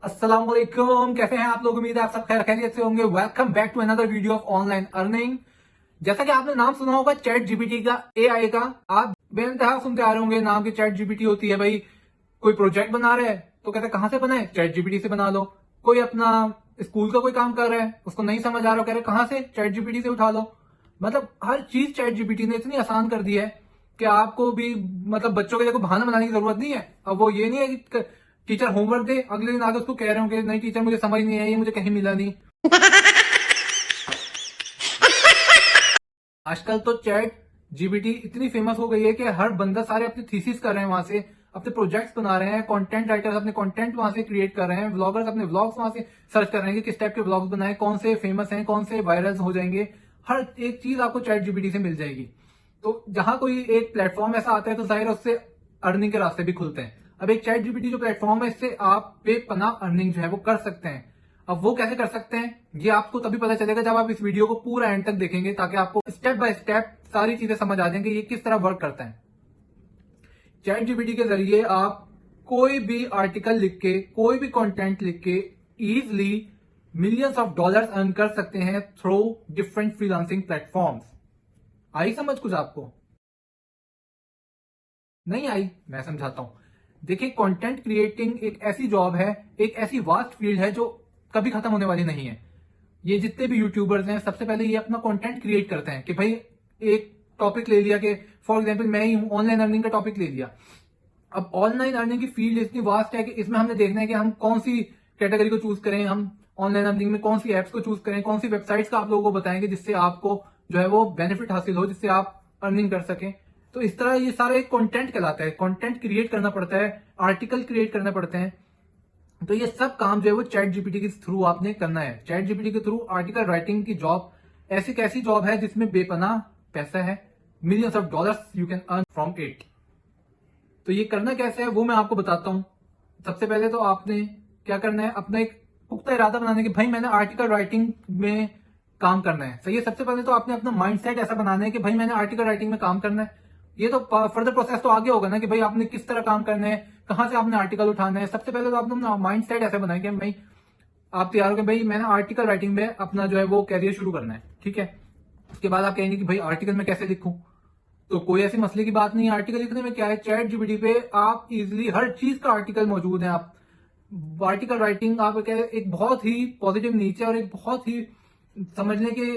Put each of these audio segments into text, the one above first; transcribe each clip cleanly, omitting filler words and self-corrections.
अस्सलाम वालेकुम, कैसे हैं आप लोग। उम्मीद है आप सब खैर खैरियत से होंगे। Welcome back to another video of online earning. जैसा कि आपने नाम सुना होगा चैट जीपीटी का, एआई का। आप बेनतहा सुनते आ रहे होंगे नाम की चैट जीपीटी होती है। भाई कोई प्रोजेक्ट बना रहे हैं तो कहते हैं कहां से बनाए, चैट जीपीटी से बना लो। कोई अपना स्कूल का कोई काम कर रहा है, उसको नहीं समझ आ रहा, कह रहे कहां से, चैट जीपीटी से उठा लो। मतलब हर चीज चैट जीपीटी ने इतनी आसान कर दी है कि आपको भी मतलब बच्चों के लिए कोई बहाना बनाने की जरूरत नहीं है। अब वो ये नहीं है कि टीचर होमवर्क दे, अगले दिन आगे उसको कह रहे हो कि नहीं टीचर मुझे समझ नहीं आई, मुझे कहीं मिला नहीं। आजकल तो चैट जीपीटी इतनी फेमस हो गई है कि हर बंदा सारे अपने थीसिस कर रहे हैं वहां से, अपने प्रोजेक्ट्स बना रहे हैं। कंटेंट राइटर्स अपने कंटेंट वहां से क्रिएट कर रहे हैं, व्लॉगर्स अपने व्लॉग्स वहां से सर्च कर रहे हैं कि किस टाइप के व्लॉग्स बनाए, कौन से फेमस हैं, कौन से वायरल हो जाएंगे। हर एक चीज आपको चैट जीपीटी से मिल जाएगी। तो जहां कोई एक प्लेटफॉर्म ऐसा आता है तो जाहिर है उससे अर्निंग के रास्ते भी खुलते हैं। अब एक चैट जीपीटी जो प्लेटफॉर्म है, इससे आप बेपनाह अर्निंग जो है वो कर सकते हैं। अब वो कैसे कर सकते हैं ये आपको तभी पता चलेगा जब आप इस वीडियो को पूरा एंड तक देखेंगे, ताकि आपको स्टेप बाय स्टेप सारी चीजें समझ आ जाएंगे ये किस तरह वर्क करता है। चैट जीपीटी के जरिए आप कोई भी आर्टिकल लिख के, कोई भी कंटेंट लिख के easily millions of dollars earn कर सकते हैं थ्रू डिफरेंट फ्रीलांसिंग प्लेटफॉर्म्स। आई समझ कुछ आपको? नहीं आई? मैं समझाता हूं। देखिए, कंटेंट क्रिएटिंग एक ऐसी जॉब है, एक ऐसी वास्ट फील्ड है जो कभी खत्म होने वाली नहीं है। ये जितने भी यूट्यूबर्स हैं सबसे पहले ये अपना कंटेंट क्रिएट करते हैं कि भाई एक टॉपिक ले लिया कि फॉर एग्जांपल मैं ही हूं, ऑनलाइन अर्निंग का टॉपिक ले लिया। अब ऑनलाइन अर्निंग की फील्ड इतनी वास्ट है कि इसमें हमने देखना है कि हम कौन सी कैटेगरी को चूज करें, हम ऑनलाइन अर्निंग में कौन सी एप्स को चूज करें, कौन सी वेबसाइट्स का आप लोगों को बताएंगे जिससे आपको जो है वो बेनिफिट हासिल हो, जिससे आप अर्निंग कर सकें। तो इस तरह ये सारा एक कंटेंट कहलाता है। कंटेंट क्रिएट करना पड़ता है, आर्टिकल क्रिएट करने पड़ते हैं। तो ये सब काम जो है वो चैट जीपीटी के थ्रू आपने करना है। चैट जीपीटी के थ्रू आर्टिकल राइटिंग की जॉब ऐसी कैसी जॉब है जिसमें बेपनाह पैसा है, millions of dollars you can earn from it. तो ये करना कैसे है वो मैं आपको बताता हूं। सबसे पहले तो आपने क्या करना है, अपना एक पुख्ता इरादा बनाना है कि भाई मैंने आर्टिकल राइटिंग में काम करना है। सही है। सबसे पहले तो आपने अपना माइंडसेट ऐसा बनाना है कि भाई मैंने आर्टिकल राइटिंग में काम करना है। ये तो फर्दर प्रोसेस तो आगे होगा ना कि भाई आपने किस तरह काम करना है, कहां से आपने आर्टिकल उठाना है। सबसे पहले तो आपने अपना माइंड सेट ऐसा बनाए कि भाई आप तैयार हो कि भाई मैंने आर्टिकल राइटिंग में अपना जो है वो कैरियर शुरू करना है। ठीक है। उसके बाद आप कहेंगे कि भाई आर्टिकल में कैसे लिखूं। तो कोई ऐसी मसले की बात नहीं है। आर्टिकल लिखने में क्या है, चैट जीपीटी पे आप इजिली हर चीज का आर्टिकल मौजूद है। आप आर्टिकल राइटिंग आप एक बहुत ही पॉजिटिव नीचे और एक बहुत ही समझने के,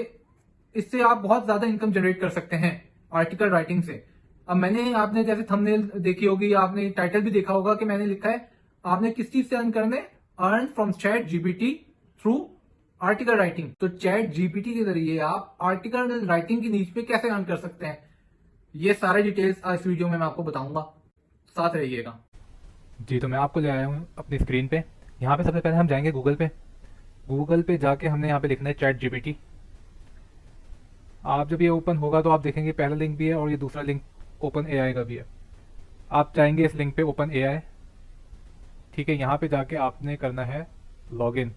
इससे आप बहुत ज्यादा इनकम जनरेट कर सकते हैं आर्टिकल राइटिंग से। अब मैंने, आपने जैसे थंबनेल देखी होगी, आपने टाइटल भी देखा होगा कि मैंने लिखा है आपने किस चीज से अर्न करने, earn from chat GPT through article writing. तो चैट जीपीटी के जरिए आप आर्टिकल राइटिंग की नीच पे कैसे अर्न कर सकते हैं, ये सारे डिटेल्स इस वीडियो में मैं आपको बताऊंगा। साथ रहिएगा। जी, तो मैं आपको ले आया हूँ अपनी स्क्रीन पे। यहाँ पे सबसे पहले हम जाएंगे गूगल पे। गूगल पे जाके हमने यहाँ पे लिखना है चैट जीपीटी। आप जब ये ओपन होगा तो आप देखेंगे पहला लिंक भी है और ये दूसरा लिंक ओपन एआई का भी है। आप चाहेंगे इस लिंक पे ओपन एआई। ठीक है, यहाँ पे जाके आपने करना है लॉगिन।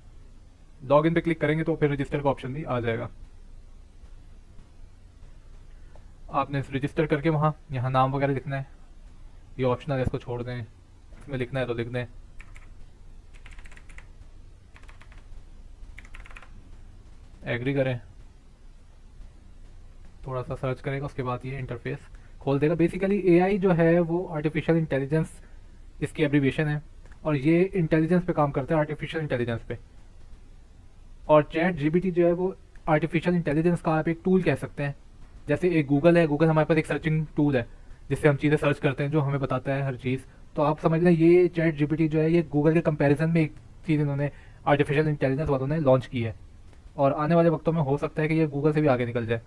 लॉगिन पे क्लिक करेंगे तो फिर रजिस्टर का ऑप्शन भी आ जाएगा। आपने रजिस्टर करके वहाँ यहाँ नाम वगैरह लिखना है। ये ऑप्शनल है, इसको छोड़ दें। इसमें लिखना है तो लिख दें। एग्री करें। थोड़ा सा सर्च करेगा, उसके बाद ये इंटरफेस खोल देगा। बेसिकली एआई जो है वो आर्टिफिशियल इंटेलिजेंस इसकी एब्रीविएशन है, और ये इंटेलिजेंस पे काम करता है, आर्टिफिशियल इंटेलिजेंस पे। और चैट जीपीटी जो है वो आर्टिफिशियल इंटेलिजेंस का आप एक टूल कह सकते हैं। जैसे एक गूगल है, गूगल हमारे पास एक सर्चिंग टूल है जिससे हम चीज़ें सर्च करते हैं, जो हमें बताता है हर चीज़। तो आप समझ लें ये चैट जीपीटी जो है ये गूगल के कंपैरिजन में एक चीज़ इन्होंने आर्टिफिशियल इंटेलिजेंस वालों ने लॉन्च की है, और आने वाले वक्तों में हो सकता है कि ये गूगल से भी आगे निकल जाए।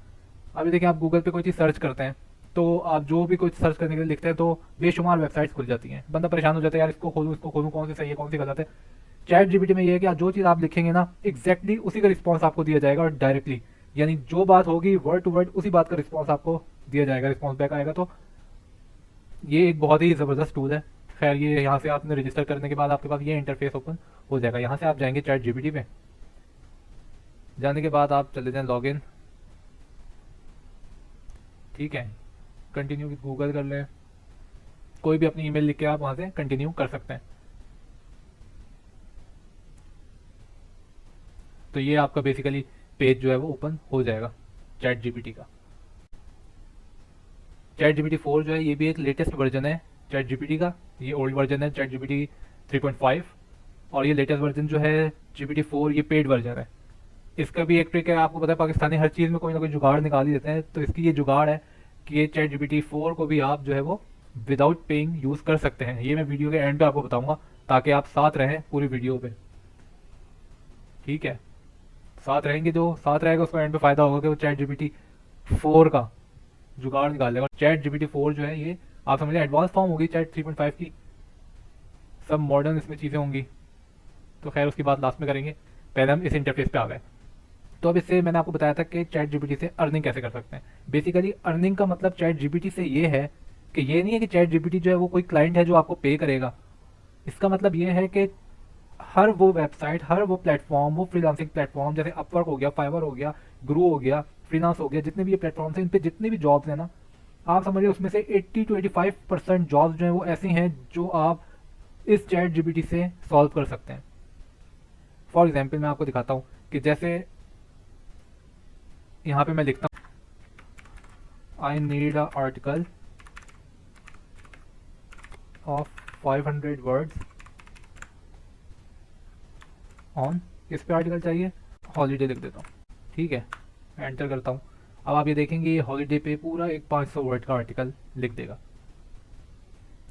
अभी देखिए, आप गूगल पे कोई चीज़ सर्च करते हैं तो आप जो भी कुछ सर्च करने के लिए लिखते हैं तो बेशुमार वेबसाइट्स खुल जाती हैं। बंदा परेशान हो जाता है, यार इसको खोलूँ, कौन सी सही है, कौन सी गलत है। चैट जीपीटी में ये है कि आप जो चीज़ आप लिखेंगे ना, एग्जैक्टली उसी का रिस्पॉन्स आपको दिया जाएगा, और डायरेक्टली, यानी जो बात होगी वर्ड टू वर्ड उसी बात का रिस्पॉन्स आपको दिया जाएगा, रिस्पॉन्स बैक आएगा। तो ये एक बहुत ही ज़बरदस्त टूल है। खैर, ये यहाँ से आपने रजिस्टर करने के बाद आपके पास ये इंटरफेस ओपन हो जाएगा। यहाँ से आप जाएंगे चैट जीपीटी पे। जाने के बाद आप चले जाएं लॉगिन। ठीक है, कंटिन्यू विद गूगल कर लें। कोई भी अपनी ईमेल लिख के आप वहाँ से कंटिन्यू कर सकते हैं। तो ये आपका बेसिकली पेज जो है वो ओपन हो जाएगा चैट जीपीटी का। चैट जीपीटी 4 जो है ये भी एक लेटेस्ट वर्जन है चैट जीपीटी का। ये ओल्ड वर्जन है चैट जीपीटी 3.5 और ये लेटेस्ट वर्जन जो है जीपीटी 4 ये पेड वर्जन है। इसका भी एक ट्रिक है, आपको पता है पाकिस्तानी हर चीज़ में कोई ना कोई जुगाड़ निकाल ही देते हैं, तो इसकी ये जुगाड़ है कि ये चैट जीपीटी 4 को भी आप जो है वो विदाउट पेइंग यूज़ कर सकते हैं। ये मैं वीडियो के एंड पे आपको बताऊंगा ताकि आप साथ रहें पूरी वीडियो पे, ठीक है। साथ रहेंगे, जो साथ रहेगा उसको एंड पे फ़ायदा होगा कि वो चैट जीपीटी 4 का जुगाड़ निकाल लेगा। चैट जीपीटी 4 जो है ये आप समझिए एडवांस फॉर्म होगी चैट 3.5 की, सब मॉडर्न इसमें चीज़ें होंगी। तो खैर उसकी बात लास्ट में करेंगे, पहले हम इस इंटरफेस पे आ गए। तो अब इससे मैंने आपको बताया था कि चैट जीपीटी से अर्निंग कैसे कर सकते हैं। बेसिकली अर्निंग का मतलब चैट जीपीटी से ये है कि ये नहीं है कि चैट जीपीटी जो है वो कोई क्लाइंट है जो आपको पे करेगा। इसका मतलब ये है कि हर वो वेबसाइट, हर वो प्लेटफॉर्म, वो फ्रीलांसिंग प्लेटफॉर्म जैसे अपवर्क हो गया, फाइवर हो गया, ग्रो हो गया, फ्रीलांस हो गया, जितने भी ये प्लेटफॉर्म्स हैं इन पे जितने भी जॉब्स हैं ना, आप समझिए उसमें से 80 to 85% जॉब्स जो हैं वो ऐसी हैं जो आप इस चैट जीपीटी से सॉल्व कर सकते हैं। फॉर एग्जाम्पल मैं आपको दिखाता हूँ कि जैसे यहाँ पे मैं लिखता हूँ I need a article of 500 words on, किस पे आर्टिकल चाहिए, हॉलीडे लिख देता हूँ, ठीक है, एंटर करता हूँ। अब आप ये देखेंगे ये हॉलीडे पे पूरा एक 500 वर्ड का आर्टिकल लिख देगा।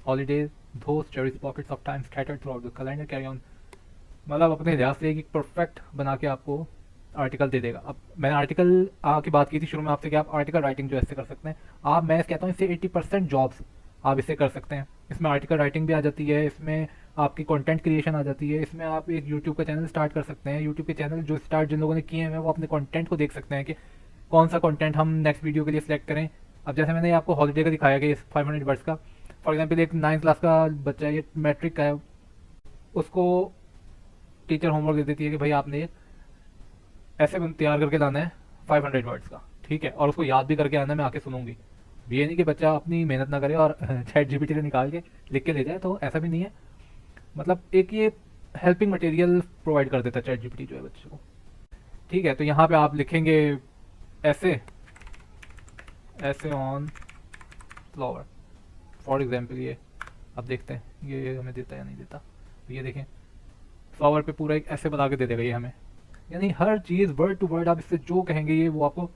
हॉलीडे दोस्त cherish pockets of time scattered through out the calendar carry on, मतलब अपने लिहाज से एक परफेक्ट बना के आपको आर्टिकल दे देगा। अब मैंने आर्टिकल की बात की थी शुरू में आपसे कि आप आर्टिकल राइटिंग जो ऐसे कर सकते हैं। आप मैं कहता हूँ इससे 80% जॉब्स आप इससे कर सकते हैं। इसमें आर्टिकल राइटिंग भी आ जाती है, इसमें आपकी कंटेंट क्रिएशन आ जाती है, इसमें आप एक यूट्यूब का चैनल स्टार्ट कर सकते हैं। यूट्यूब के चैनल जो स्टार्ट जिन लोगों ने किए हैं वो अपने कंटेंट को देख सकते हैं कि कौन सा कंटेंट हम नेक्स्ट वीडियो के लिए सिलेक्ट करें। अब जैसे मैंने आपको हॉलीडे का दिखाया कि 500 वर्ड्स का, फॉर एग्जाम्पल एक 9th क्लास का बच्चा है, ये मैट्रिक का है, उसको टीचर होमवर्क दे देती है कि भाई आपने ये ऐसे तैयार करके लाना है 500 वर्ड्स का, ठीक है, और उसको याद भी करके आना है, मैं आके सुनूंगी। ये नहीं कि बच्चा अपनी मेहनत ना करे और चैट जीपीटी से निकाल के लिख के ले जाए, तो ऐसा भी नहीं है। मतलब एक ये हेल्पिंग मटेरियल प्रोवाइड कर देता है चैट जीपीटी जो है बच्चे को, ठीक है। तो यहाँ पे आप लिखेंगे ऐसे ऑन फ्लावर, फॉर एग्जाम्पल ये अब देखते हैं ये हमें देता है या नहीं देता। तो ये देखें फ्लावर पे पूरा एक ऐसे बना के दे देगा ये हमें, यानी हर चीज़ वर्ड टू वर्ड आप इससे जो कहेंगे ये वो आपको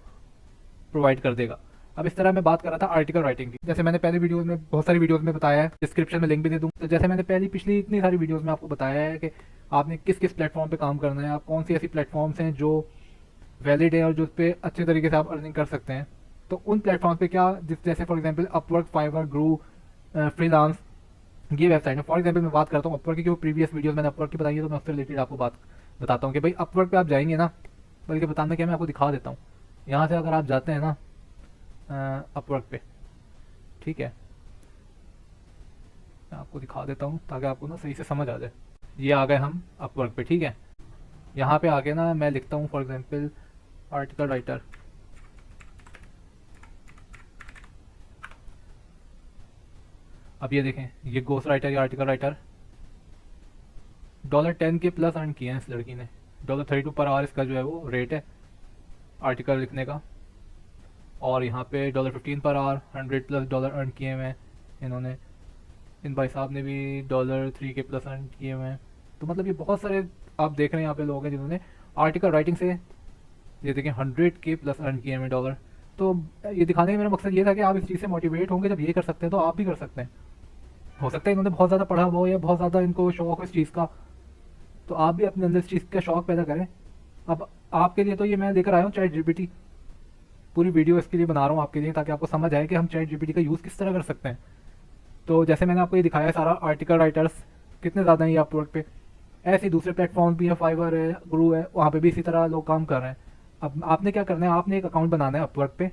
प्रोवाइड कर देगा। अब इस तरह मैं बात कर रहा था आर्टिकल राइटिंग की, जैसे मैंने पहले वीडियोस में बहुत सारी वीडियोस में बताया है, डिस्क्रिप्शन में लिंक भी दे दूँ। तो जैसे मैंने पिछली इतनी सारी वीडियोस में आपको बताया है कि आपने किस किस प्लेटफॉर्म पे काम करना है, आप कौन सी ऐसी प्लेटफॉर्म्स हैं जो वैलिड है और जो उस पर अच्छे तरीके से आप अर्निंग कर सकते हैं। तो उन प्लेटफॉर्म पे क्या, जैसे for example Upwork, Fiverr, grow, freelance, ये वेबसाइट है। फॉर एग्जाम्पल मैं बात करता हूँ अपवर्क की, जो प्रीवियस वीडियोस मैंने अपवर्क की बताई है, तो मैं उससे रिलेटेड आपको बात बताता हूँ कि भाई अपवर्क पे आप जाएंगे ना, बल्कि बताना क्या मैं आपको दिखा देता हूँ। यहाँ से अगर आप जाते हैं ना अपवर्क पे, ठीक है, मैं आपको दिखा देता हूँ ताकि आपको ना सही से समझ आ जाए। ये आ गए हम अपवर्क पे, ठीक है। यहाँ पे आके ना मैं लिखता हूँ फॉर एग्जाम्पल आर्टिकल राइटर, अब ये देखें ये गोस्ट राइटर या आर्टिकल राइटर $10 के प्लस अर्न किए हैं इस लड़की ने। $32 पर आवर इसका जो है वो रेट है आर्टिकल लिखने का, और यहाँ पे $15 पर आवर $100+ अर्न किए हुए हैं इन्होंने। इन भाई साहब ने भी $3 के प्लस अर्न किए हुए हैं। तो मतलब ये बहुत सारे आप देख रहे हैं यहाँ पे लोग हैं जिन्होंने आर्टिकल राइटिंग से ये देखें 100 के प्लस अर्न किए हुए डॉलर। तो ये दिखाने का मेरा मकसद ये था कि आप इस चीज़ से मोटिवेट होंगे, जब ये कर सकते हैं तो आप भी कर सकते हैं। हो सकता है इन्होंने बहुत ज़्यादा पढ़ा हो या बहुत ज़्यादा इनको शौक हो इस चीज़ का, तो आप भी अपने अंदर इस चीज़ का शौक पैदा करें। अब आपके लिए तो ये मैं लेकर आया हूँ चैट जीपीटी, पूरी वीडियो इसके लिए बना रहा हूँ आपके लिए, ताकि आपको समझ आए कि हम चैट जीपीटी का यूज़ किस तरह कर सकते हैं। तो जैसे मैंने आपको ये दिखाया है सारा, आर्टिकल राइटर्स कितने ज़्यादा हैं ये अपवर्क पे, ऐसे ही दूसरे प्लेटफॉर्म भी है, फाइवर है, ग्रू है, वहाँ पे भी इसी तरह लोग काम कर रहे हैं। अब आपने क्या करना है, आपने एक अकाउंट बनाना है अपवर्क पे,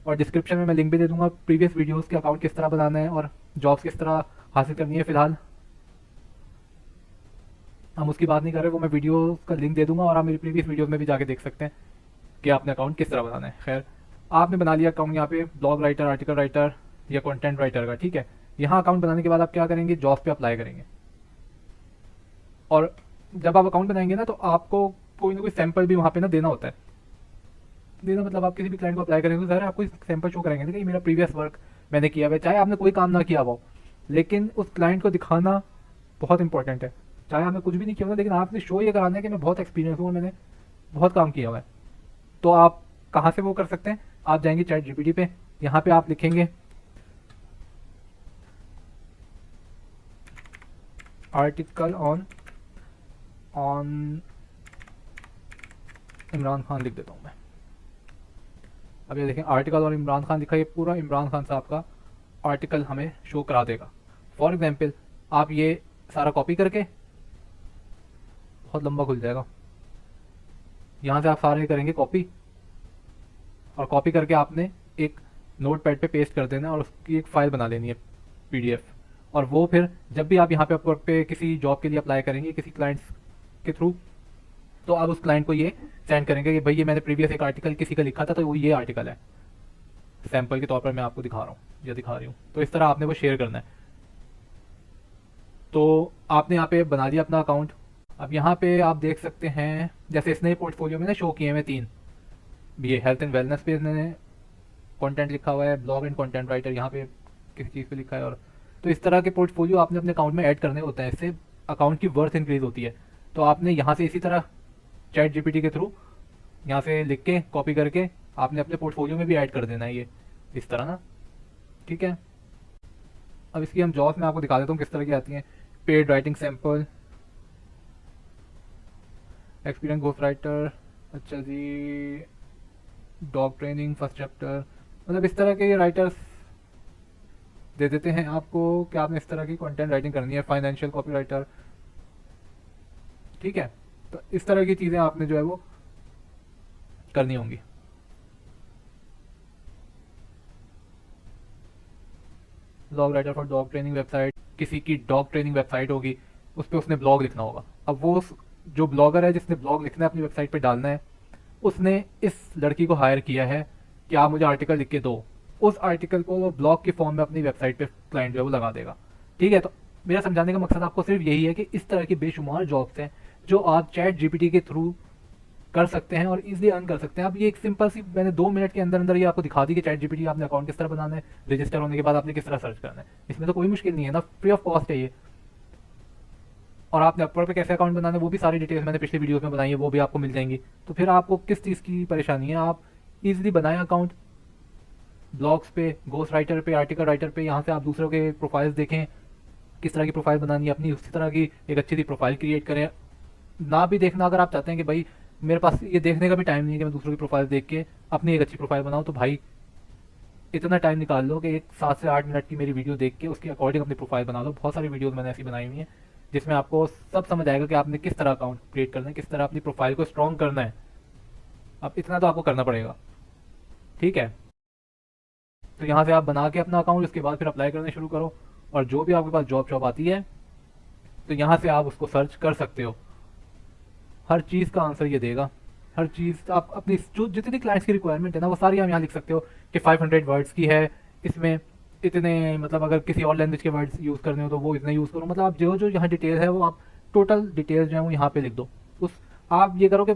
और डिस्क्रिप्शन में मैं लिंक भी दे दूंगा प्रीवियस वीडियोस के अकाउंट किस तरह बनाना है और जॉब्स किस तरह हासिल करनी है। फिलहाल हम उसकी बात नहीं कर रहे, वो मैं वीडियो का लिंक दे दूंगा और आप मेरी प्रीवियस वीडियोस में भी जाके देख सकते हैं कि आपने अकाउंट किस तरह बनाना है। खैर आपने बना लिया अकाउंट यहाँ पे ब्लॉग राइटर, आर्टिकल राइटर या कंटेंट राइटर का, ठीक है। यहाँ अकाउंट बनाने के बाद आप क्या करेंगे, जॉब्स पे अप्लाई करेंगे। और जब आप अकाउंट बनाएंगे ना, तो आपको कोई ना कोई सैंपल भी वहाँ पे ना देना होता है। देना मतलब आप किसी भी क्लाइंट को अप्लाई करेंगे तो ज़रा आपको सैंपल शो कराएंगे ना कि मेरा प्रीवियस वर्क मैंने किया हुआ है, चाहे आपने कोई काम ना किया हुआ हो, लेकिन उस क्लाइंट को दिखाना बहुत इंपॉर्टेंट है। चाहे आपने कुछ भी नहीं किया होगा, लेकिन आपने शो ये कराना है कि मैं बहुत एक्सपीरियंस हूँ और मैंने बहुत काम किया हुआ है। तो आप कहाँ से वो कर सकते हैं? आप जाएंगे चैट जीपीटी पे, यहाँ पे आप लिखेंगे article on on Imran Khan लिख देता हूँ मैं। अब ये देखें आर्टिकल और इमरान खान लिखा है, ये पूरा इमरान खान साहब का आर्टिकल हमें शो करा देगा। फॉर एग्जाम्पल आप ये सारा कॉपी करके, बहुत लंबा खुल जाएगा, यहाँ से आप सारे करेंगे कॉपी, और कॉपी करके आपने एक नोट पैड पर पेस्ट कर देना और उसकी एक फ़ाइल बना लेनी है PDF। और वो फिर जब भी आप यहाँ पे अपवर्क पे किसी जॉब के लिए अप्लाई करेंगे किसी क्लाइंट्स के थ्रू, तो आप उस क्लाइंट को ये सेंड करेंगे कि भाई ये मैंने प्रीवियस एक आर्टिकल किसी का लिखा था, तो वो ये आर्टिकल है, सैंपल के तौर पर मैं आपको दिखा रहा हूँ या दिखा रही हूँ। तो इस तरह आपने वो शेयर करना है। तो आपने यहाँ पे बना दिया अपना अकाउंट। अब यहाँ पे आप देख सकते हैं जैसे इसने पोर्टफोलियो में ना शो किए हुए 3, ये हेल्थ एंड वेलनेस पे इसने कंटेंट लिखा हुआ है, ब्लॉग एंड कंटेंट राइटर यहाँ पे किसी चीज़ पे लिखा है। और तो इस तरह के पोर्टफोलियो आपने अपने अकाउंट में ऐड करने होते हैं, इससे अकाउंट की वर्थ इंक्रीज होती है। तो आपने यहाँ से इसी तरह चैट जीपीटी के थ्रू यहाँ से लिख के कॉपी करके आपने अपने पोर्टफोलियो में भी ऐड कर देना है, ये इस तरह ना, ठीक है। अब इसकी हम जॉब्स में आपको दिखा देता हूँ किस तरह की आती हैं। Paid writing sample, experience ghost writer, अच्छा जी, डॉग ट्रेनिंग फर्स्ट चैप्टर, मतलब इस तरह के राइटर्स दे देते हैं आपको कि आपने इस तरह की कंटेंट राइटिंग करनी है। फाइनेंशियल कॉपी राइटर, ठीक है। तो इस तरह की चीज़ें आपने जो है वो करनी होंगी। Blog writer for dog training website, किसी की डॉग ट्रेनिंग वेबसाइट होगी, उस पर उसने ब्लॉग लिखना होगा। अब वो जो ब्लॉगर है जिसने ब्लॉग लिखना है अपनी वेबसाइट पे डालना है, उसने इस लड़की को हायर किया है कि आप मुझे आर्टिकल लिख के दो। उस आर्टिकल को वो ब्लॉग के फॉर्म में अपनी वेबसाइट पे क्लाइंट जो है वो लगा देगा, ठीक है। तो मेरा समझाने का मकसद आपको सिर्फ यही है कि इस तरह की बेशुमार जॉब्स हैं जो आप चैट जीपीटी के थ्रू कर सकते हैं और इजीली अर्न कर सकते हैं। अब ये एक सिंपल सी मैंने 2 मिनट के अंदर अंदर ये आपको दिखा दी कि चैट जीपीटी आपने अकाउंट किस तरह बनाना है, रजिस्टर होने के बाद आपने किस तरह सर्च करना है। इसमें तो कोई मुश्किल नहीं है ना, फ्री ऑफ कॉस्ट है ये। और आपने अपवर्क पे कैसे अकाउंट बनाना है वो भी सारी डिटेल्स मैंने पिछले वीडियोस में बनाई है, वो भी आपको मिल जाएंगी। तो फिर आपको किस चीज़ की परेशानी है, आप इजीली बनाएं अकाउंट ब्लॉग्स पे, घोस्ट राइटर पे, आर्टिकल राइटर पे। यहाँ से आप दूसरों के प्रोफाइल्स देखें, किस तरह की प्रोफाइल बनानी है अपनी, उसी तरह की एक अच्छी सी प्रोफाइल क्रिएट करें। ना भी देखना, अगर आप चाहते हैं कि भाई मेरे पास ये देखने का भी टाइम नहीं है कि मैं दूसरों की प्रोफाइल देख के अपनी एक अच्छी प्रोफाइल बनाऊँ, तो भाई इतना टाइम निकाल लो कि एक 7 से 8 मिनट की मेरी वीडियो देख के उसके अकॉर्डिंग अपनी प्रोफाइल बना लो। बहुत सारी वीडियोस मैंने ऐसी बनाई हुई हैं जिसमें आपको सब समझ आएगा कि आपने किस तरह अकाउंट क्रिएट करना है, किस तरह अपनी प्रोफाइल को स्ट्रॉन्ग करना है। अब इतना तो आपको करना पड़ेगा, ठीक है। तो यहाँ से आप बना के अपना अकाउंट, उसके बाद फिर अप्लाई करना शुरू करो, और जो भी आपके पास जॉब आती है तो यहाँ से आप उसको सर्च कर सकते हो। हर चीज़ का आंसर ये देगा, हर चीज़ आप अपनी जो जितनी क्लाइंट्स की रिक्वायरमेंट है ना वो सारी हम यहाँ लिख सकते हो कि 500 वर्ड्स की है, इसमें इतने, मतलब अगर किसी और लैंग्वेज के वर्ड्स यूज़ करने हो तो वो इतने यूज़ करो। मतलब आप जो जो यहाँ डिटेल है वो आप टोटल डिटेल्स जो है वो यहाँ पे लिख दो। उस आप ये करो कि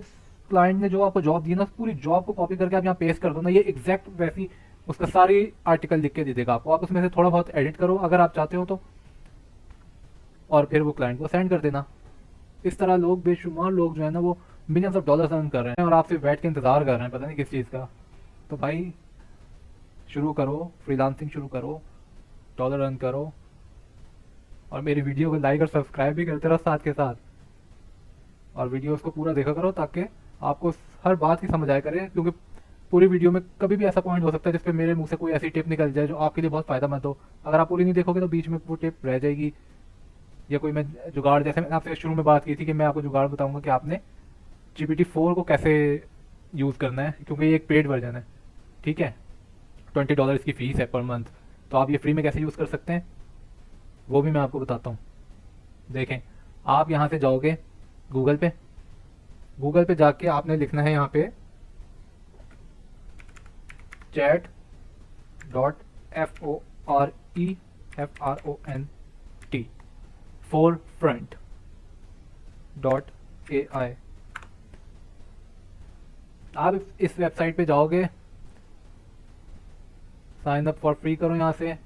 क्लाइंट ने जो आपको जॉब दी ना, उस पूरी जॉब को कॉपी करके आप यहाँ पेस्ट कर दो ना, ये एग्जैक्ट वैसी उसका सारी आर्टिकल लिख के दे देगा आपको। आप उसमें से थोड़ा बहुत एडिट करो अगर आप चाहते हो तो, और फिर वो क्लाइंट को सेंड कर देना। इस तरह लोग, बेशुमार लोग जो है ना वो मिलियंस ऑफ डॉलर्स अर्न कर रहे हैं और आपसे बैठ के इंतजार कर रहे हैं पता नहीं किस चीज़ का। तो भाई शुरू करो, फ्रीलांसिंग शुरू करो, डॉलर अर्न करो, और मेरी वीडियो को लाइक और सब्सक्राइब भी करते रहो साथ के साथ, और वीडियोस को पूरा देखा करो ताकि आपको हर बात की समझ आया करे। क्योंकि पूरी वीडियो में कभी भी ऐसा पॉइंट हो सकता है जिसपे मेरे मुंह से कोई ऐसी टिप निकल जाए जो आपके लिए बहुत फ़ायदेमंद हो। अगर आप पूरी नहीं देखोगे तो बीच में वो टिप रह जाएगी, या कोई मैं जुगाड़, जैसे मैंने आपसे शुरू में बात की थी कि मैं आपको जुगाड़ बताऊंगा कि आपने GPT-4 को कैसे यूज़ करना है, क्योंकि ये एक पेड वर्जन है, ठीक है। $20 इसकी फ़ीस है पर मंथ। तो आप ये फ्री में कैसे यूज़ कर सकते हैं वो भी मैं आपको बताता हूँ। देखें, आप यहाँ से जाओगे गूगल पे जाके आपने लिखना है यहाँ पे chat.forefront.ai। आप इस वेबसाइट पे जाओगे, साइन अप फॉर फ्री करो यहाँ से,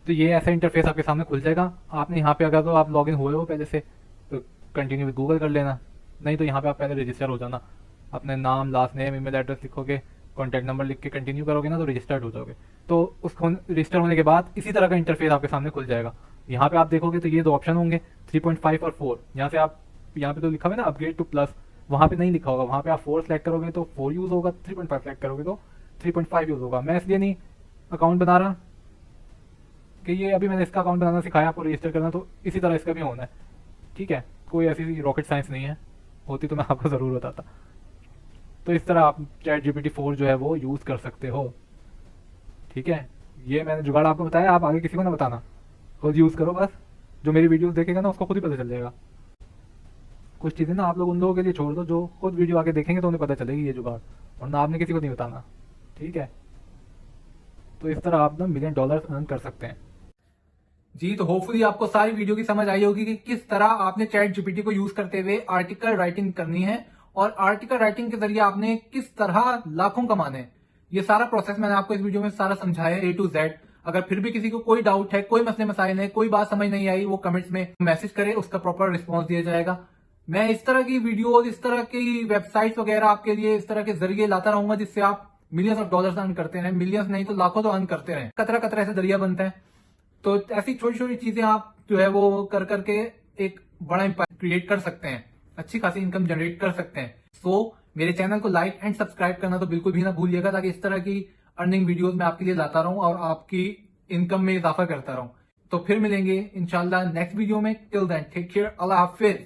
तो ये ऐसा इंटरफेस आपके सामने खुल जाएगा। आपने यहाँ पे अगर तो आप लॉगिन हुए हो पहले से तो कंटिन्यू विद गूगल कर लेना, नहीं तो यहाँ पे आप पहले रजिस्टर हो जाना। अपने नाम, लास्ट नेम, ईमेल एड्रेस लिखोगे, कॉन्टैक्ट नंबर लिख के कंटिन्यू करोगे ना तो रजिस्टर्ड हो जाओगे। तो उसको रजिस्टर होने के बाद इसी तरह का इंटरफेस आपके सामने खुल जाएगा। यहाँ पे आप देखोगे तो ये दो ऑप्शन होंगे 3.5 और 4। यहाँ से आप, यहाँ पे तो लिखा हुआ है ना अपग्रेड टू प्लस, वहाँ पे नहीं लिखा होगा, वहाँ पे आप 4 सेलेक्ट करोगे तो 4 यूज़ होगा, 3.5 सेलेक्ट करोगे तो 3.5 यूज़ होगा। मैं इसलिए नहीं अकाउंट बना रहा कि ये अभी मैंने इसका अकाउंट बनाना सिखाया आपको रजिस्टर करना, तो इसी तरह इसका भी होना है। ठीक है, कोई ऐसी रॉकेट साइंस नहीं है, होती तो मैं आपको ज़रूर बताता। तो इस तरह आप ChatGPT 4 जो है वो यूज़ कर सकते हो। ठीक है, ये मैंने जुगाड़ आपको बताया, आप आगे किसी को ना बताना, खुद यूज़ करो बस। जो मेरी वीडियोस देखेगा ना उसको खुद ही पता चल जाएगा। कुछ चीज़ें ना आप लोग उन लोगों के लिए छोड़ दो जो खुद वीडियो आगे देखेंगे तो उन्हें पता चलेगी ये जुगाड़, और ना आपने किसी को नहीं बताना। ठीक है, तो इस तरह आप ना $1 मिलियन अर्न कर सकते हैं। जी, तो होपफुली आपको सारी वीडियो की समझ आई होगी कि किस तरह आपने चैट जीपीटी को यूज करते हुए आर्टिकल राइटिंग करनी है और आर्टिकल राइटिंग के जरिए आपने किस तरह लाखों कमाने हैं। ये सारा प्रोसेस मैंने आपको इस वीडियो में सारा समझाया A to Z। अगर फिर भी किसी को कोई डाउट है, कोई मसले मसाइल है, कोई बात समझ नहीं आई, वो कमेंट्स में मैसेज करे, उसका प्रॉपर रिस्पॉन्स दिया जाएगा। मैं इस तरह की वीडियो, इस तरह की वेबसाइट वगैरह आपके लिए इस तरह के जरिए लाता रहूंगा जिससे आप मिलियंस ऑफ डॉलर्स अर्न करते रहे, मिलियंस नहीं तो लाखों तो अर्न करते रहे। कतरा कतरा ऐसे जरिया बनता है। तो ऐसी छोटी छोटी चीजें आप जो है वो कर करके एक बड़ा इम्पैक्ट क्रिएट कर सकते हैं, अच्छी खासी इनकम जनरेट कर सकते हैं। सो मेरे चैनल को लाइक एंड सब्सक्राइब करना तो बिल्कुल भी ना भूलिएगा, ताकि इस तरह की अर्निंग वीडियोस मैं आपके लिए लाता रहूं और आपकी इनकम में इजाफा करता रहूं। तो फिर मिलेंगे इंशाल्लाह नेक्स्ट वीडियो में। टिल देन टेक केयर, अल्लाह हाफिज।